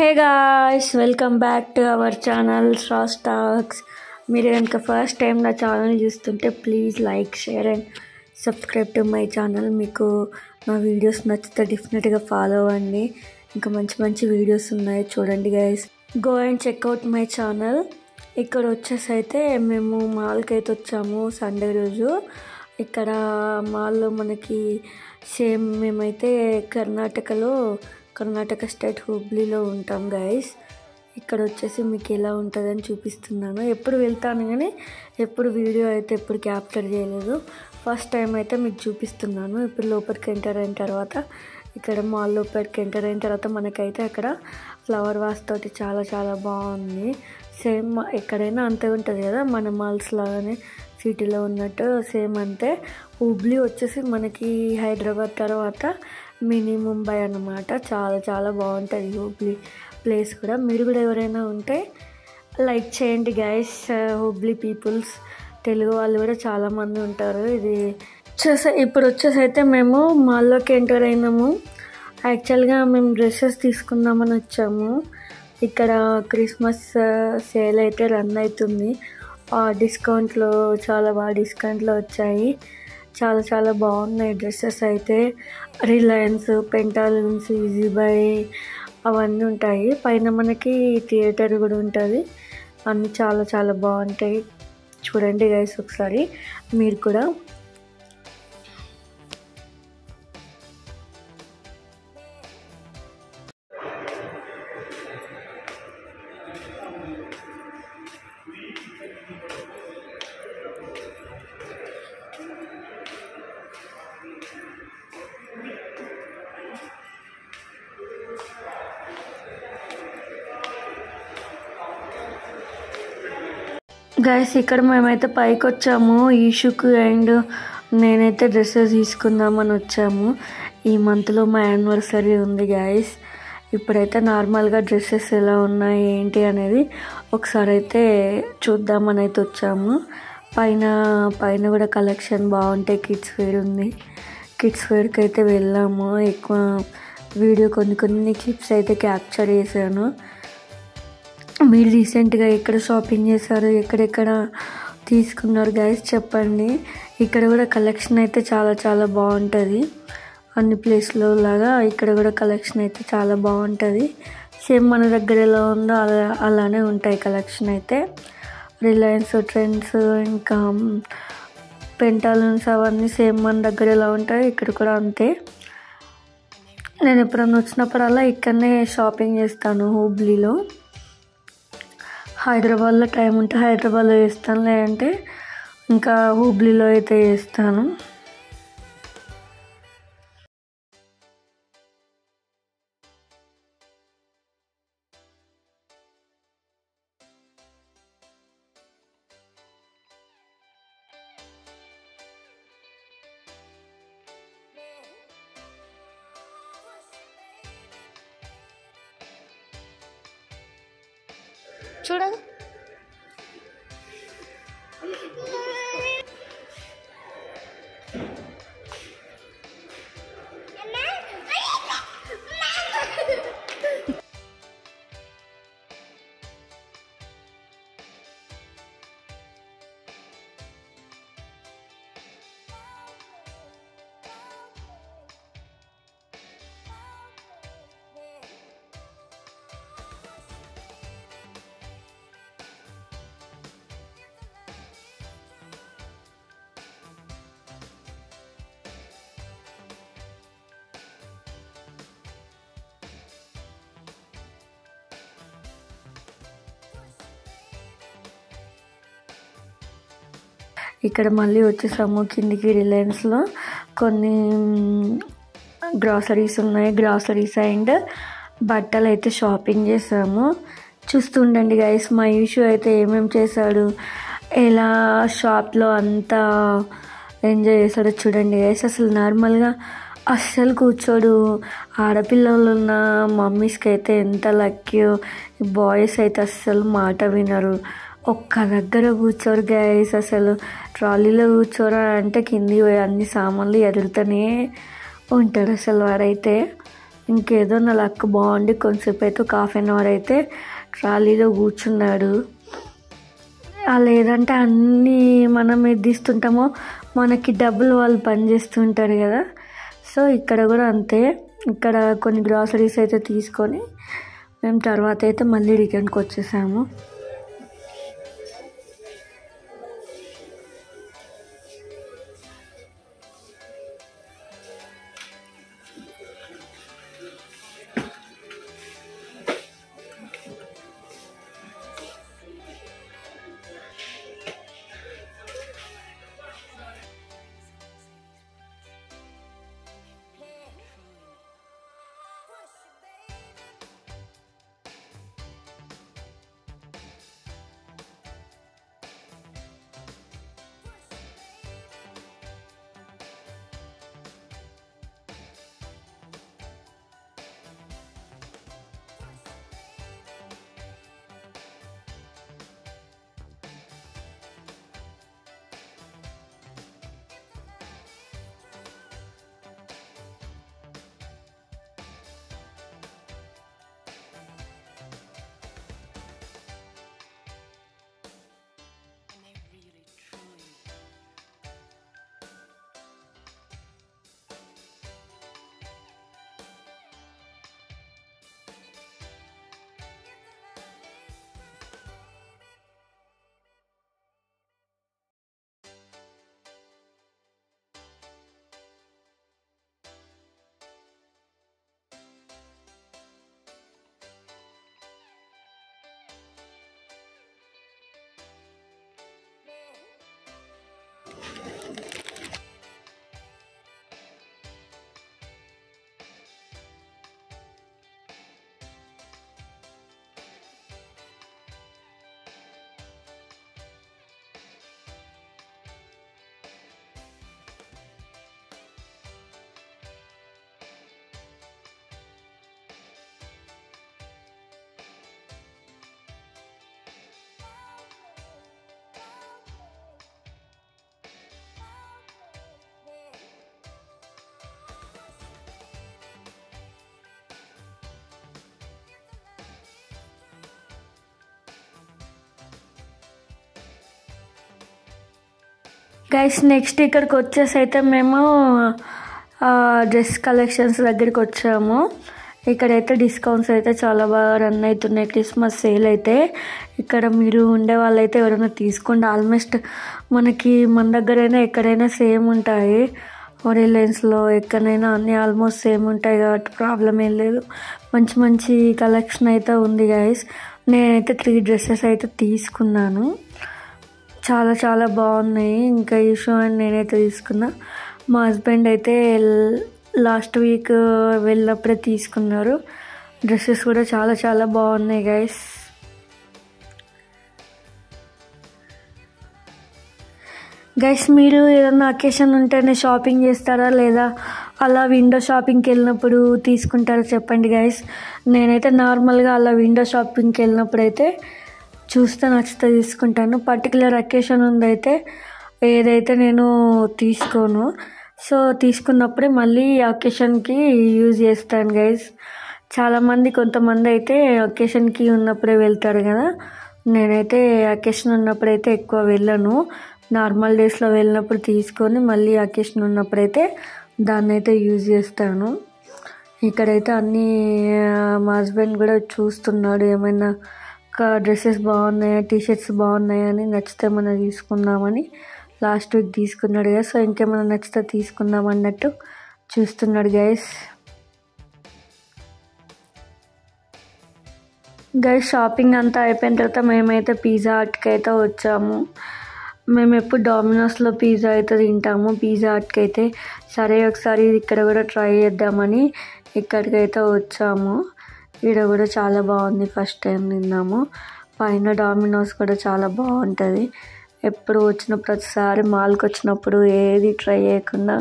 Hey guys, welcome back to our channel శ్రాస్ talks. మీరు కనుక ఫస్ట్ టైం నా ఛానల్ చూస్తుంటే please like, share and subscribe to my channel. మీకు నా వీడియోస్ నచ్చితే డెఫినెట్గా ఫాలో అవ్వండి. ఇంకా మంచి మంచి వీడియోస్ ఉన్నాయి, చూడండి guys. Go and checkout my channel. ఇక్కడ వచ్చేసి అయితే మేము మాల్కి అయితే వచ్చాము సండే రోజు. ఇక్కడ మాల్లో మనకి సేమ్ మేమైతే కర్ణాటక స్టేట్ హుబ్లీలో ఉంటాం గైస్. ఇక్కడ వచ్చేసి మీకు ఎలా ఉంటుందని చూపిస్తున్నాను. ఎప్పుడు వెళ్తాను కానీ ఎప్పుడు వీడియో అయితే ఎప్పుడు క్యాప్చర్ చేయలేదు. ఫస్ట్ టైం అయితే మీకు చూపిస్తున్నాను. ఇప్పుడు లోపలికి ఎంటర్ అయిన తర్వాత ఇక్కడ మాల్ లోపలికి ఎంటర్ అయిన తర్వాత మనకైతే అక్కడ ఫ్లవర్ వాస్ తోటి చాలా చాలా బాగుంది. సేమ్ ఎక్కడైనా అంతే ఉంటుంది కదా, మన మాల్స్ లాగానే సిటీలో ఉన్నట్టు సేమ్ అంతే. హుబ్లీ వచ్చేసి మనకి హైదరాబాద్ తర్వాత మినీ ముంబై అన్నమాట. చాలా చాలా బాగుంటుంది హుబ్లీ ప్లేస్ కూడా. మీరు కూడా ఎవరైనా ఉంటే లైక్ చేయండి గైస్. హుబ్లీ పీపుల్స్, తెలుగు వాళ్ళు కూడా చాలామంది ఉంటారు. ఇది ఇప్పుడు వచ్చేసి అయితే మేము మాల్లోకి ఎంటర్ అయినాము. యాక్చువల్గా మేము డ్రెస్సెస్ తీసుకుందామని వచ్చాము. ఇక్కడ క్రిస్మస్ సేల్ అయితే రన్ అవుతుంది. డిస్కౌంట్లో చాలా బాగా డిస్కౌంట్లో వచ్చాయి. చాలా చాలా బాగున్నాయి డ్రెస్సెస్ అయితే. రిలయన్స్, పెంటాలూన్స్, ఈజీ బై అవన్నీ ఉంటాయి. పైన మనకి థియేటర్ కూడా ఉంటుంది. అన్నీ చాలా చాలా బాగుంటాయి. చూడండి గైస్ ఒకసారి మీరు కూడా. గైస్ ఇక్కడ మేమైతే పైకి వచ్చాము. ఈషుకు అండ్ నేనైతే డ్రెస్సెస్ తీసుకుందామని వచ్చాము. ఈ మంత్లో మా యానివర్సరీ ఉంది గైస్. ఇప్పుడైతే నార్మల్గా డ్రెస్సెస్ ఎలా ఉన్నాయి ఏంటి అనేది ఒకసారి అయితే చూద్దామని అయితే వచ్చాము. పైన కూడా కలెక్షన్ బాగుంటాయి. కిడ్స్ వేర్ ఉంది. కిడ్స్ వేర్కి అయితే వెళ్ళాము. ఎక్కువ వీడియో కొన్ని క్లిప్స్ అయితే క్యాప్చర్ చేశాను. మీరు రీసెంట్గా ఎక్కడ షాపింగ్ చేశారు, ఎక్కడెక్కడ తీసుకున్నారు గైస్ చెప్పండి. ఇక్కడ కూడా కలెక్షన్ అయితే చాలా చాలా బాగుంటుంది. అన్ని ప్లేస్లో లాగా ఇక్కడ కూడా కలెక్షన్ అయితే చాలా బాగుంటుంది. సేమ్ మన దగ్గర ఎలా ఉందో అలానే ఉంటాయి కలెక్షన్ అయితే. రిలయన్స్, ట్రెండ్స్, ఇంకా పెంటాలూన్స్ అవన్నీ సేమ్ మన దగ్గర ఎలా ఉంటాయి ఇక్కడ కూడా అంతే. నేను ఎప్పుడన్నా వచ్చినప్పుడల్లా ఇక్కడనే షాపింగ్ చేస్తాను హుబ్లీలో. హైదరాబాద్లో టైం ఉంటే హైదరాబాద్లో చేస్తాను, లేదంటే ఇంకా హుబ్లీలో అయితే చేస్తాను. చూడండి ఇక్కడ మళ్ళీ వచ్చేసాము కిందికి. రిలయన్స్లో కొన్ని గ్రాసరీస్ ఉన్నాయి. గ్రాసరీస్ అండ్ బట్టలు అయితే షాపింగ్ చేసాము. చూస్తుండండి గైస్. మా ఇష్యూ అయితే ఏమేమి చేశాడు, ఎలా షాప్లో అంతా ఎంజాయ్ చేశాడో చూడండి గైస్. అసలు నార్మల్గా అస్సలు కూర్చోడు. ఆడపిల్లలు ఉన్న మమ్మీస్కి అయితే ఎంత లక్కీయో. బాయ్స్ అయితే అస్సలు మాట వినరు. ఒక్క దగ్గర కూర్చోరు గైస్. అసలు ట్రాలీలో కూర్చోరా అంటే కింది పోయి అన్ని సామాన్లు ఎదురుతూనే ఉంటాడు అసలు వాడైతే. ఇంకేదో నా లక్ బాగుండి కొంచెంసేపు అయితే ఒక ½ అన్ అవర్ అయితే ట్రాలీలో కూర్చున్నాడు. లేదంటే అన్నీ మనం ఎద్దిస్తుంటామో మనకి డబ్బులు వాళ్ళు పని చేస్తుంటారు కదా. సో ఇక్కడ కూడా అంతే. ఇక్కడ కొన్ని గ్రాసరీస్ అయితే తీసుకొని మేము తర్వాత అయితే మళ్ళీ రిటర్న్కి వచ్చేసాము. గైస్ నెక్స్ట్ ఇక్కడికి వచ్చేసి అయితే మేము డ్రెస్ కలెక్షన్స్ దగ్గరికి వచ్చాము. ఇక్కడైతే డిస్కౌంట్స్ అయితే చాలా బాగా రన్ అవుతున్నాయి. క్రిస్మస్ సేల్ అయితే ఇక్కడ మీరు ఉండే వాళ్ళైతే ఎవరైనా తీసుకోండి. ఆల్మోస్ట్ మనకి మన దగ్గరైనా ఎక్కడైనా సేమ్ ఉంటాయి. రిలయన్స్లో ఎక్కడైనా అన్నీ ఆల్మోస్ట్ సేమ్ ఉంటాయి కాబట్టి ప్రాబ్లం ఏం లేదు. మంచి మంచి కలెక్షన్ అయితే ఉంది గైస్. నేనైతే 3 డ్రెస్సెస్ అయితే తీసుకున్నాను. చాలా చాలా బాగున్నాయి. ఇంకా ఈ షో అని నేనైతే తీసుకున్నా. మా హస్బెండ్ అయితే లాస్ట్ వీక్ వెళ్ళినప్పుడే తీసుకున్నారు. డ్రెస్సెస్ కూడా చాలా చాలా బాగున్నాయి గైస్. గైస్ మీరు ఏదన్నా అకేషన్ ఉంటేనే షాపింగ్ చేస్తారా లేదా అలా విండో షాపింగ్కి వెళ్ళినప్పుడు తీసుకుంటారా చెప్పండి గైస్. నేనైతే నార్మల్గా అలా విండో షాపింగ్కి వెళ్ళినప్పుడు అయితే చూస్తే నచ్చితే తీసుకుంటాను. పర్టికులర్ అకేషన్ ఉందైతే ఏదైతే నేను తీసుకోను. సో తీసుకున్నప్పుడే మళ్ళీ అకేషన్కి యూజ్ చేస్తాను గైస్. కొంతమంది అయితే అకేషన్కి ఉన్నప్పుడే వెళ్తారు కదా. నేనైతే అకేషన్ ఉన్నప్పుడైతే ఎక్కువ వెళ్ళను. నార్మల్ డేస్లో వెళ్ళినప్పుడు తీసుకొని మళ్ళీ అకేషన్ ఉన్నప్పుడైతే దాన్ని అయితే యూజ్ చేస్తాను. ఇక్కడైతే అన్నీ మా హస్బెండ్ కూడా చూస్తున్నాడు ఏమైనా డ్రెస్సెస్ బాగున్నాయా, టీషర్ట్స్ బాగున్నాయా అని. నచ్చితే మనం తీసుకుందామని లాస్ట్ వీక్ తీసుకున్నాడు కదా. సో ఇంకేమైనా నచ్చితే తీసుకుందాం అన్నట్టు చూస్తున్నాడు గైస్. షాపింగ్ అంతా అయిపోయిన తర్వాత మేమైతే పిజ్జా హట్కి అయితే వచ్చాము. మేము ఎప్పుడు డామినోస్లో పిజ్జా అయితే తింటాము. పిజ్జా హట్కి అయితే సరే ఒకసారి ఇక్కడ కూడా ట్రై చేద్దామని ఇక్కడికైతే వచ్చాము. ఇక్కడ కూడా చాలా బాగుంది. ఫస్ట్ టైం తిన్నాము. పైన డామినోస్ కూడా చాలా బాగుంటుంది. ఎప్పుడు వచ్చిన ప్రతిసారి మాల్కి వచ్చినప్పుడు ఏది ట్రై చేయకుండా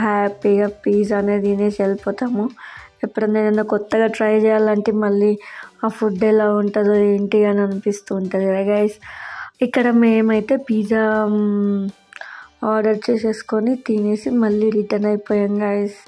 హ్యాపీగా పిజ్జా అనేది తినేసి వెళ్ళిపోతాము. ఎప్పుడన్నా ఏదైనా కొత్తగా ట్రై చేయాలంటే మళ్ళీ ఆ ఫుడ్ ఎలా ఉంటుందో ఏంటి అని అనిపిస్తూ ఉంటుంది కదా గైస్. ఇక్కడ మేమైతే పిజ్జా ఆర్డర్ చేసేసుకొని తినేసి మళ్ళీ రిటర్న్ అయిపోయాం గైస్.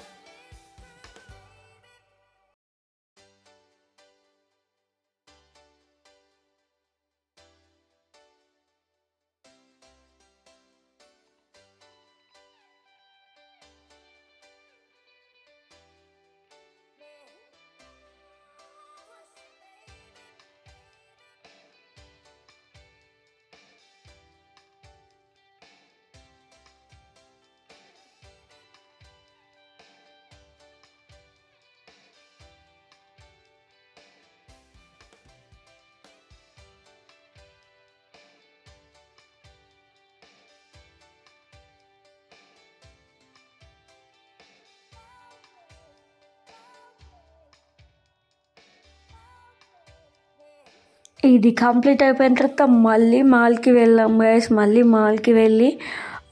ఇది కంప్లీట్ అయిపోయిన తర్వాత మళ్ళీ మాల్కి వెళ్ళాము గైస్. మళ్ళీ మాల్కి వెళ్ళి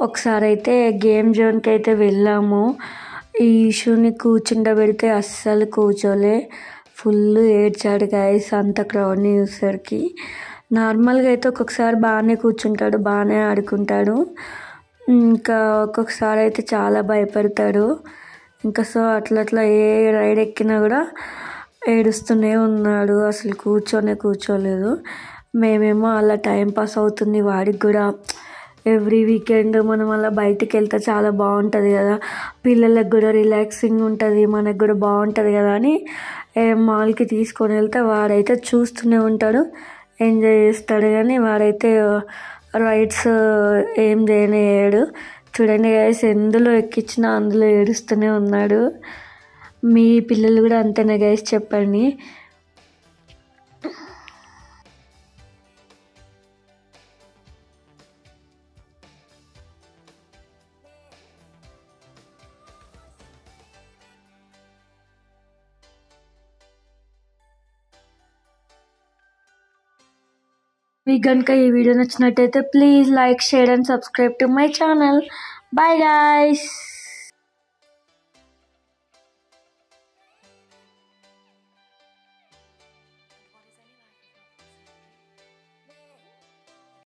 ఒకసారి అయితే గేమ్ జోన్కి అయితే వెళ్ళాము. ఈ ఇష్యూని కూర్చుండబెడితే అస్సలు కూర్చోలే, ఫుల్ ఏడ్చాడు గైస్ అంత క్రౌడ్ని చూసేసరికి. నార్మల్గా అయితే ఒక్కొక్కసారి బాగానే కూర్చుంటాడు, బాగానే ఆడుకుంటాడు, ఇంకా ఒక్కొక్కసారి అయితే చాలా భయపడతాడు. ఇంకా సో అట్లా ఏ రైడ్ ఎక్కినా కూడా ఏడుస్తూనే ఉన్నాడు, అసలు కూర్చోలేదు. మేమేమో అలా టైం పాస్ అవుతుంది వాడికి కూడా. ఎవ్రీ వీకెండ్ మనం అలా బయటికి వెళ్తే చాలా బాగుంటుంది కదా, పిల్లలకు కూడా రిలాక్సింగ్ ఉంటుంది, మనకు కూడా బాగుంటుంది కదా అని మాల్కి తీసుకొని వెళ్తే వాడైతే చూస్తూనే ఉంటాడు, ఎంజాయ్ చేస్తాడు. కానీ వాడైతే రైడ్స్ ఏం చేయలేడు. చూడండి గైస్, ఎందులో ఎక్కించినా అందులో ఏడుస్తూనే ఉన్నాడు. మీ పిల్లలు కూడా అంతేనా గైస్ చెప్పండి. మీకు కనుక ఈ వీడియో నచ్చినట్టయితే please like, share and subscribe to my channel. Bye guys.